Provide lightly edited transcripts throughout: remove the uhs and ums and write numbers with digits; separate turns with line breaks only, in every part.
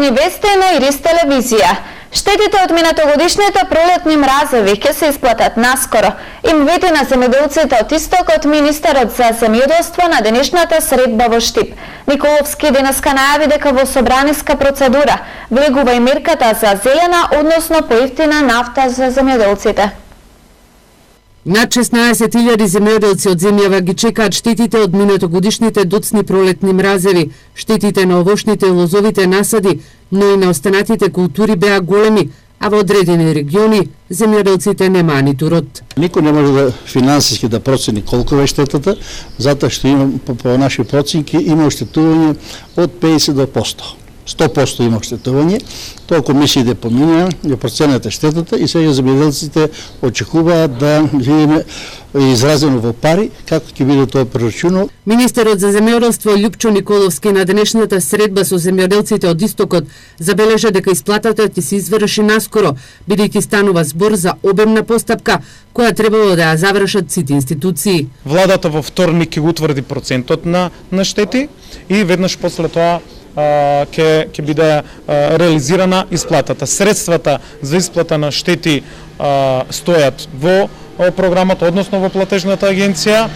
Актуелни вести на Ирис телевизија. Штетите од минатогодишните пролетни мразеви ќе се исплатат наскоро. Им вети на земјоделците од Истокот министерот за земјоделство на денешната средба во Штип. Николовски денеска најави дека во собраниска процедура влегува и мерката за зелена, односно поевтина нафта за земјоделците.
Над 16.000 земјоделци од земјава ги чекаат штетите од минатогодишните доцни пролетни мразеви. Штетите на овошните и лозовите насади, но и на останатите култури беа големи, а во одредени региони земјоделците немаа ниту род.
Никој не може да финансиски да процени колку е штетата, затоа што има по наши проценки има оштетување од 50 до 100% има оштетување. Тоа комисиите поминаа, ја проценета штетата и сега земјоделците очекуваат да видиме изразено во пари како ќе биде тоа прерачунато.
Министерот за земјоделство Љупчо Николовски на денешната средба со земјоделците од Истокот забележа дека исплатата ќе се изврши наскоро, бидејќи станува збор за обемна постапка која требало да ја завршат сите институции.
Владата во вторник ќе го утврди процентот на штети и веднаш после тоа ќе биде реализирана исплатата. Средствата за исплата на штети стојат во програмата, односно во платежната агенција,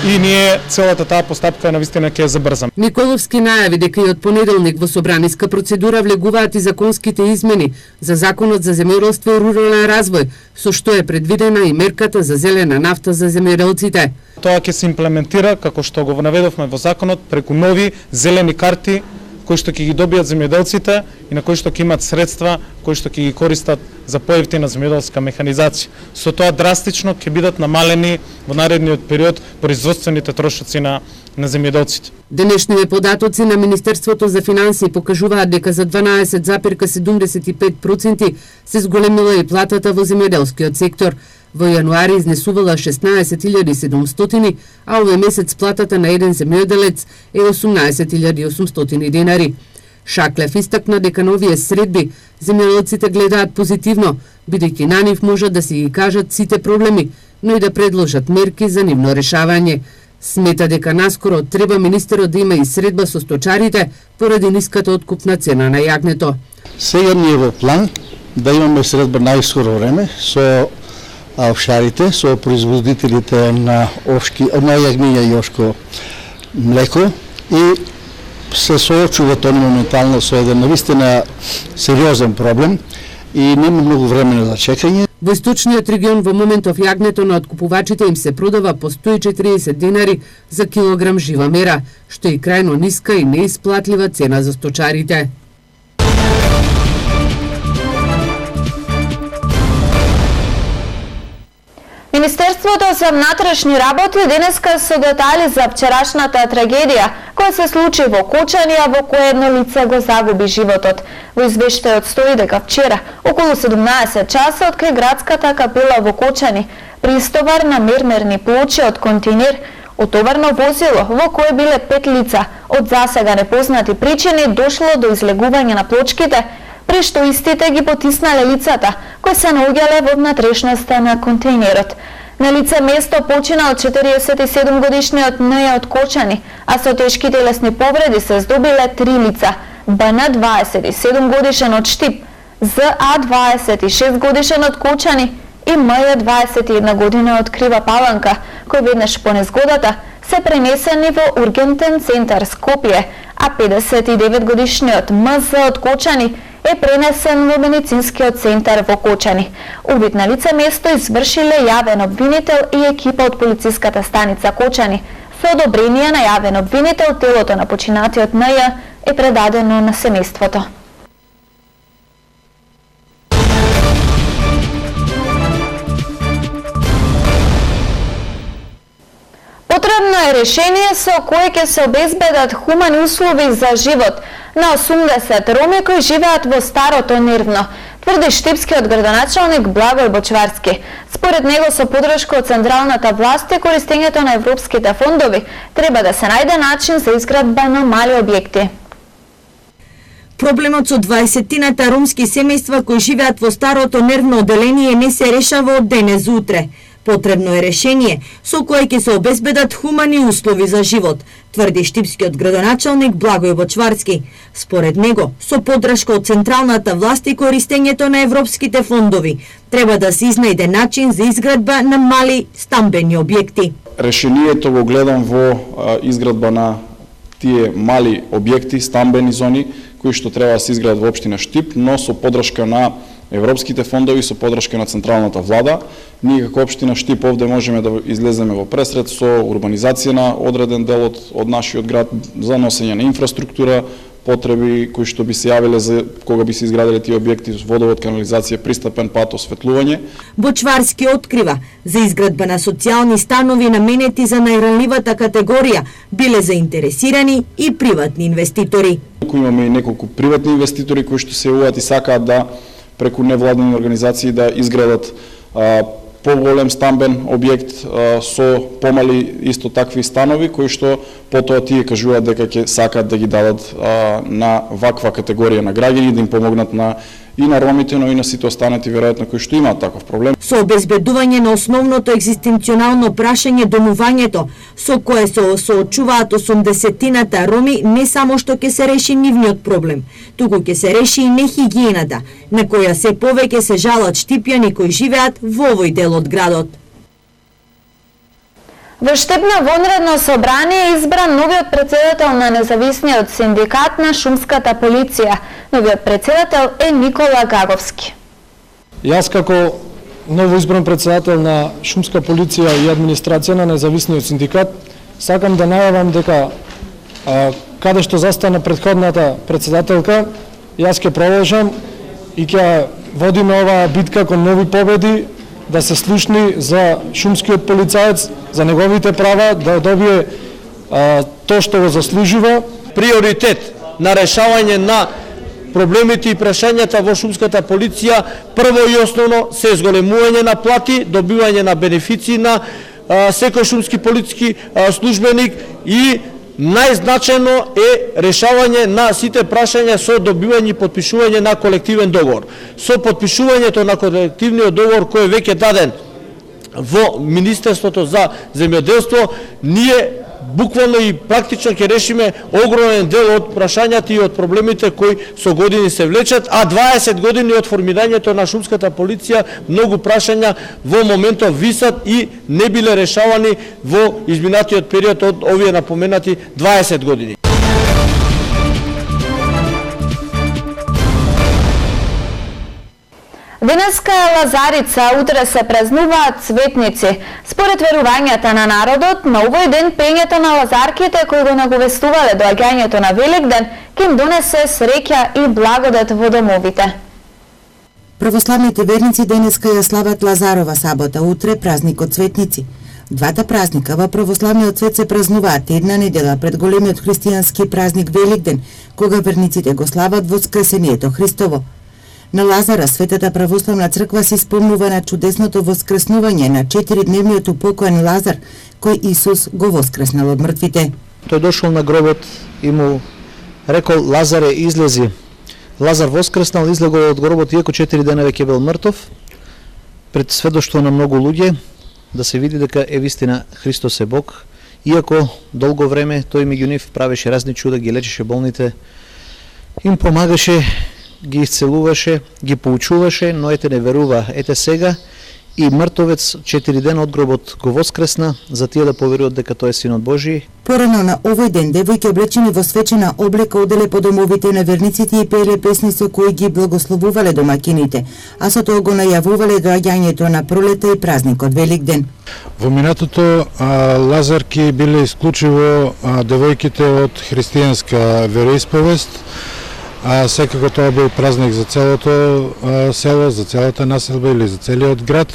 и ние целата таа постапка навистина ќе ја забрзам.
Николовски најави дека и од понеделник во собраниска процедура влегуваат и законските измени за Законот за земјоделство и рурален развој, со што е предвидена и мерката за зелена нафта за земјоделците.
Тоа ќе се имплементира, како што го наведовме во законот, преку нови зелени карти кои што ќе ги добијат земјоделците и на кои што ќе имат средства кои што ќе ги користат за поевтина земјоделска механизација. Со тоа драстично ќе бидат намалени во наредниот период производствените трошоци на земјоделците.
Денешните податоци на Министерството за финансии покажуваат дека за 12,75% се зголемила и платата во земјоделскиот сектор. Во јануари изнесувала 16.700, а овој месец платата на еден земјоделец е 18.800 денари. Шаклев истакна дека на овие средби земјоделците гледаат позитивно, бидејќи на нив можат да си ги кажат сите проблеми, но и да предложат мерки за нивно решавање. Смета дека наскоро треба министерот да има и средба со сточарите поради ниската откупна цена на јагнето.
Сега ни е во план да имаме средба најскоро време со овшарите, со производителите на јагниња и овшко млеко и се соочуваат они моментално со еден навистина сериозен проблем и нема многу време за чекање.
Во источниот регион во моментов јагнето на откупувачите им се продава по 140 денари за килограм жива мера, што е крајно ниска и неисплатлива цена за сточарите.
Министерството за внатрешни работи денеска со детали за вчерашната трагедија која се случи во Кочани, а во која едно лице го загуби животот. Во извештајот стои дека вчера, околу 17 часа од кај градската капела во Кочани, при истовар на мермерни плочи од континер, отоварно возило во кое биле 5 лица од засега непознати причини дошло до излегување на плочките, при што истите ги потиснале лицата, кои се наоѓале во внатрешноста на контейнерот. На лице место починал 47 годишниот Н.Ј. од Кочани, а со тешки телесни повреди се здобиле 3 лица: Б.Н. 27 годишен од Штип, З.А. 26 годишен од Кочани и М.Ј. 21 година од Крива Паланка, кои веднаш по незгодата се пренесени во ургентен центар Скопје, а 59 годишниот М.З. од Кочани е пренесен во медицинскиот центар во Кочани. Убит на лице место извршиле јавен обвинител и екипа од полициската станица Кочани. Со одобрение на јавен обвинител, телото на починатиот Н.Ј. е предадено на семејството. Потребно е решение со кое ќе се обезбедат хумани услови за живот на 80 роми кои живеат во Старото Нервно, тврди штипскиот градоначалник Благој Бочварски. Според него, со подршка од централната власт и користењето на европските фондови, треба да се најде начин за изградба на мали објекти.
Проблемот со 20-тината ромски семејства кои живеат во Старото Нервно одделение не се решава од денес за утре. Потребно е решение со кое ќе се обезбедат хумани услови за живот, тврди штипскиот градоначалник Благој Бочварски. Според него, со поддршка од централната власт и користењето на европските фондови, треба да се изнајде начин за изградба на мали стамбени објекти.
Решението го гледам во изградба на тие мали објекти, стамбени зони, кои што треба да се изградат во општина Штип, но со поддршка на европските фондови, со поддршка на централната влада. Ние како општина Штип овде можеме да излеземе во пресред со урбанизација на одреден дел од нашиот град, за носење на инфраструктура, потреби кои што би се јавиле за кога би се изградиле тие објекти, водовод, канализација, пристапен пат, осветлување.
Бочварски открива за изградба на социјални станови наменети за најранливата категорија биле заинтересирани и приватни инвеститори.
Имаме и неколку приватни инвеститори кои што се јавуваат и сакаат да преку невладини организации да изградат поголем стамбен објект со помали исто такви станови, кои што потоа тие кажуваат дека ќе сакаат да ги дадат на ваква категорија на граѓани, да им помогнат и на ромите, но и на сите останати веројатно кои што имаат таков проблем.
Со обезбедување на основното екзистенционално прашање домувањето, со кое се соочуваат 80-тината роми, не само што ќе се реши нивниот проблем, туку ќе се реши и нехигиената, на која се повеќе се жалат штипјани кои живеат во овој дел од градот.
Во Штип на вонредно собрание избран новиот председател на независниот синдикат на шумската полиција. Новиот председател е Никола Гаговски.
Јас како новоизбран председател на шумска полиција и администрација на независниот синдикат сакам да најавам дека каде што застана претходната председателка, јас ќе продолжам и ќе водиме оваа битка кон нови победи, да се слушни за шумскиот полицаец, за неговите права, да добие тоа што го заслужува.
Приоритет на решавање на проблемите и прашањата во шумската полиција, прво и основно се зголемување на плати, добивање на бенефиции на секој шумски полициски службеник и најзначајно е решавање на сите прашања со добивање и потпишување на колективен договор. Со потпишувањето на колективниот договор кој е веќе даден во Министерството за земјоделство, ние буквално и практично ќе решиме огромен дел од прашањата и од проблемите кои со години се влечат, а 20 години од формирањето на шумската полиција многу прашања во моментот висат и не биле решавани во изминатиот период од овие напоменати 20 години.
Денеска е Лазарица, утре се празнуваат цветници. Според верувањата на народот, на овој ден пењето на лазарките кои го наговестувале доаѓањето на Великден, ќе им донесе среќа и благодат во домовите.
Православните верници денеска ја слават Лазарова сабота, утре празникот цветници. Двата празника во православниот свет се празнуваат една недела пред големиот христијански празник Великден, кога верниците го слават воскресението Христово. На Лазара Светата православна црква се спомнува на чудесното воскреснување на 4-дневниот упокоен Лазар, кој Исус го воскреснал од мртвите.
Тој дошол на гробот и му рекол: Лазаре, излези. Лазар воскреснал, излегол од гробот, иако 4 дена веќе бил мртов, пред сведоштво на многу луѓе, да се види дека е вистина Христос е Бог, иако долго време тој меѓу нив правеше разни чуда, ги лечеше болните, им помагаше, ги исцелуваше, ги поучуваше, но ете не верува. Ете сега и мртовец 4 дена од гробот го воскресна, за тие да поверуваат дека тој е Синот Божи.
Порано на овој ден девојки облечени во свечена облека оделе по домовите на верниците и пееле песни со кои ги благословувале домакините, а со тоа го најавувале доаѓањето на пролета и празникот Великден.
Во минатото лазарки биле исклучиво девојките од христијанска вероисповест, а секако тоа бил празник за целото село, за целата населба или за целиот град,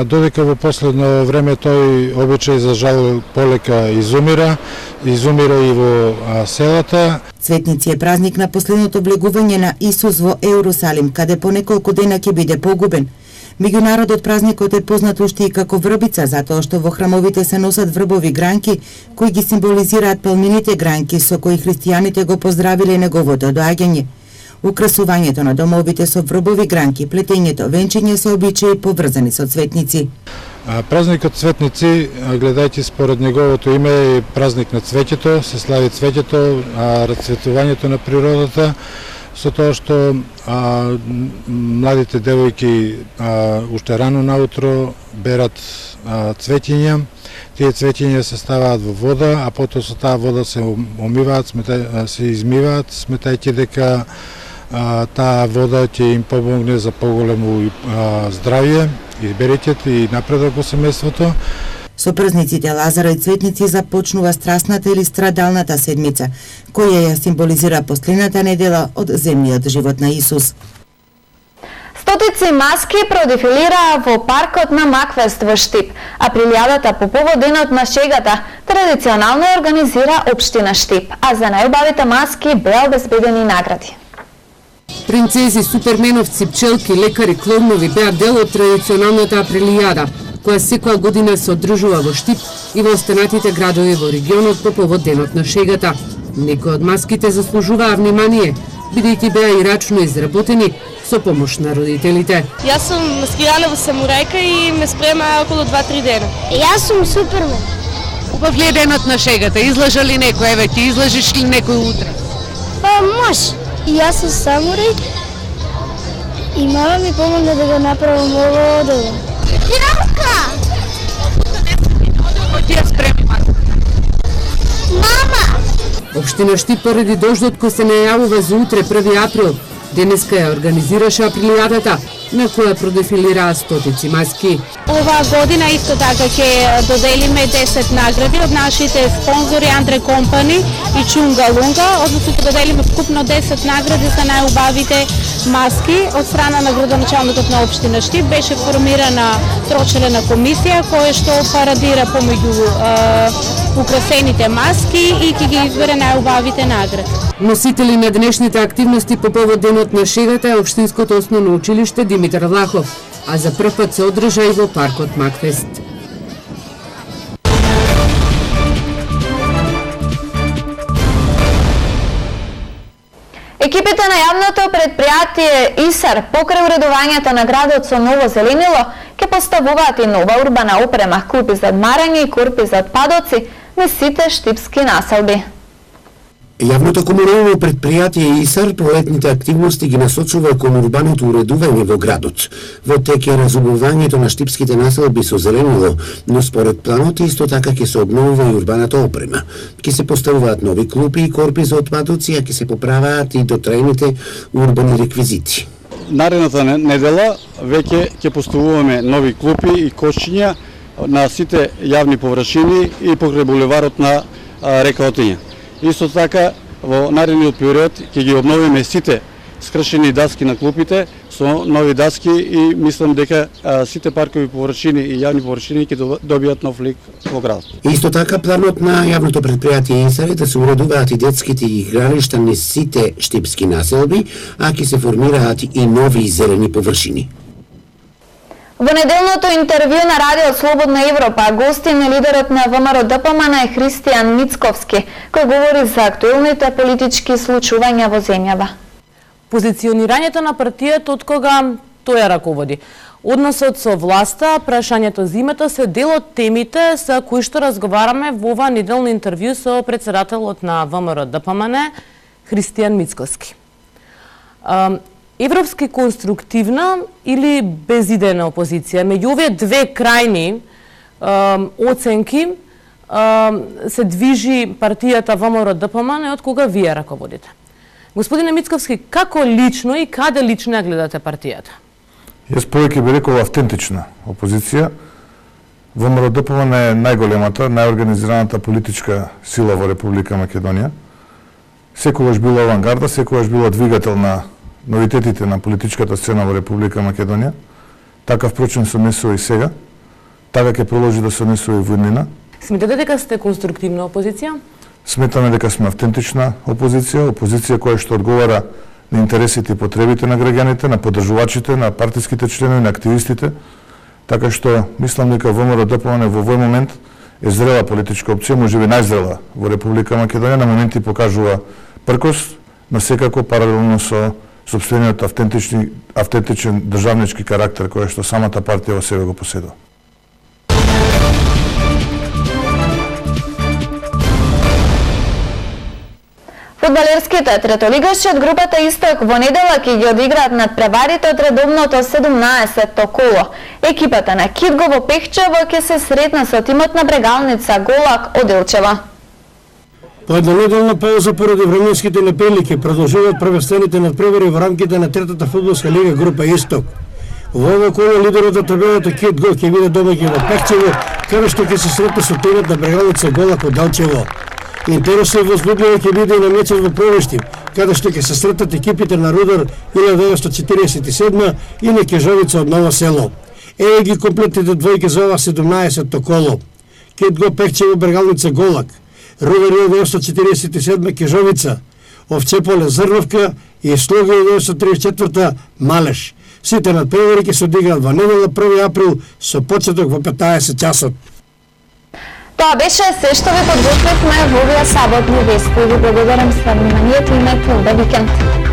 додека во последно време тој обичај за жал полека изумира и во селата.
Цветници е празник на последното влегување на Исус во Ерусалим, каде по неколку дена ќе биде погубен. Меѓу народот празникот е познат уште и како врбица, затоа што во храмовите се носат врбови гранки, кои ги символизираат палмините гранки со кои христијаните го поздравиле неговото доаѓање. Украсувањето на домовите со врбови гранки, плетењето венчиња се обичаи поврзани со цветници.
Празникот Цветници, гледајќи според неговото име, е празник на цвеќето, се слави цвеќето, расцветувањето на природата, со тоа што младите девојки уште рано наутро берат цвеќиња. Тие цвеќиња се ставаат во вода, а потоа со таа вода се омиваат, се измиваат, сметајќи дека таа вода ќе им помогне за поголемо здравје, избереќет и напредок во семејството.
Со празниците Лазара и Цветници започнува страстната или страдалната седмица, која ја символизира последната недела од земниот живот на Исус.
Стотици маски продефилираа во паркот на Макфест во Штип, а прилјадата по повод денот на шегата традиционално организира општина Штип, а за најубавите маски беа обезбедени награди.
Принцези, суперменовци, пчелки, лекари, клоунови беа дел од традиционалната априлијада, која секоја година се одржува во Штип и во останатите градови во регионот по повод денот на шегата. Некои од маските заслужуваа внимание, бидејќи беа и рачно изработени со помош на родителите.
Јас сум маскирана во самурајка и ме спрема околу 2-3 дена.
Јас сум Супермен.
Убав ли е денот на шегата? Излажа ли некој? Еве, ти излажиш ли некој утре?
Па може. Јас сум самурај и мама ми помогна да го направам ово дело. Јака!
Кој ти ја спреми маска?
Мама!
Општина Штип поради дождот кој се најавува за утре 1 април, денеска ја организираше априлијадата, на која продефилираа стотици маски.
Оваа година исто така ќе доделиме 10 награди од нашите спонзори Андре Компани и Чунга Лунга, односно ќе доделиме вкупно 10 награди за најубавите маски од страна на градоначалникот на општина Штип. Беше формирана трочелена комисија која што парадира помеѓу украсените маски и ќе ги избере најубавите награди.
Носители на денешните активности по повод денот на шегата е Општинското основно училиште Димитар Влахов, а за прв пат се одржа и во паркот Макфест.
Екипите на јавното предпријатие ИСАР покрај уредувањето на градот со ново зеленило ќе поставуваат и нова урбана опрема, клупи за одмарање и корпи за отпадоци на сите штипски населби.
Јавното комунално предпријатие ИСАР пролетните активности ги насочува кон урбаното уредување во градот. Во тек е разубавањето на штипските населби со зеленило, но според планот исто така ќе се обновува и урбаната опрема. Ќе се поставуваат нови клупи и корпи за отпадоци, а ќе се поправаат и дотрајните урбани реквизити.
Наредната недела веќе ќе поставуваме нови клупи и кошчиња на сите јавни површини и покрај булеварот на река Отиња. Исто така, во наредниот период ќе ги обновиме сите скршени даски на клупите со нови даски и мислам дека сите паркови површини и јавни површини ќе добијат нов лик во градот.
Исто така, планот на јавното предпријатие ИСАР е да се уредуваат и детските игралишта на сите штипски населби, а ќе се формираат и нови зелени површини.
Во неделното интервју на Радио Слободна Европа, гостин е лидерот на ВМРО ДПМН е Христијан Мицковски, кој говори за актуелните политички случувања во земјава.
Позиционирањето на партијата од кога тој ја раководи. Односот со власта, прашањето за името се дел од темите за кои што разговараме во ова неделно интервју со претседателот на ВМРО ДПМН Христијан Мицковски. Европски конструктивна или безидејна опозиција? Меѓу овие две крајни оценки се движи партијата ВМРО ДПМН од кога вие раководите. Господине Мицковски, како лично и каде лично ја гледате партијата?
Јас повеќе би рекол автентична опозиција. ВМРО ДПМН е најголемата, најорганизираната политичка сила во Република Македонија. Секогаш била авангарда, секогаш била двигател на новитетите на политичката сцена во Република Македонија. Така впрочем се однесува и сега. Така ќе продолжи да се однесува и во иднина.
Сметате дека сте конструктивна опозиција?
Сметаме дека сме автентична опозиција, опозиција која што одговара на интересите и потребите на граѓаните, на поддржувачите, на партиските членови, на активистите. Така што мислам дека ВМРО ДПМН во овој момент е зрела политичка опција, можеби најзрела во Република Македонија, на моменти покажува пркос, но секако паралелно со сопствениот автентичен државнички карактер кој што самата партија во себе го поседува.
Фудбалерските третолигаши од групата Исток во недела ќе ги одиграат надпреварите од редовното 17-то коло. Екипата на Китго во Пехчево ќе се сретна со тимот на Брегалница Голак од Елчева.
По еднонеделна пауза поради временските неприлики продолжуваат првенствените надпревари во рамките на третата фудбалска лига група Исток. Во ова коло лидерот на табелата Китго ќе биде домаќин во Пехчево, каде што ќе се сретне со тимот на Брегалница Голак од Елчево. Интересно и возбудливо ќе биде и на мечот во Провиштив, каде што ќе се сретат екипите на Рудар 1947 и на Кежовица од Ново село. Еве ги комплетните двојки за ова 17-то коло. Китго Пехчево Брегалница Голак, Рудар 1947 Кежовица, Овчеполе Зрновка и Слуга 1934 Малеш. Сите надпревари ќе се одиграат во недела 1 април со почеток во 15 часот.
Тоа беше се што ви подготвивме во овие саботни вести. Ви благодарам за вниманието и најплоден викенд.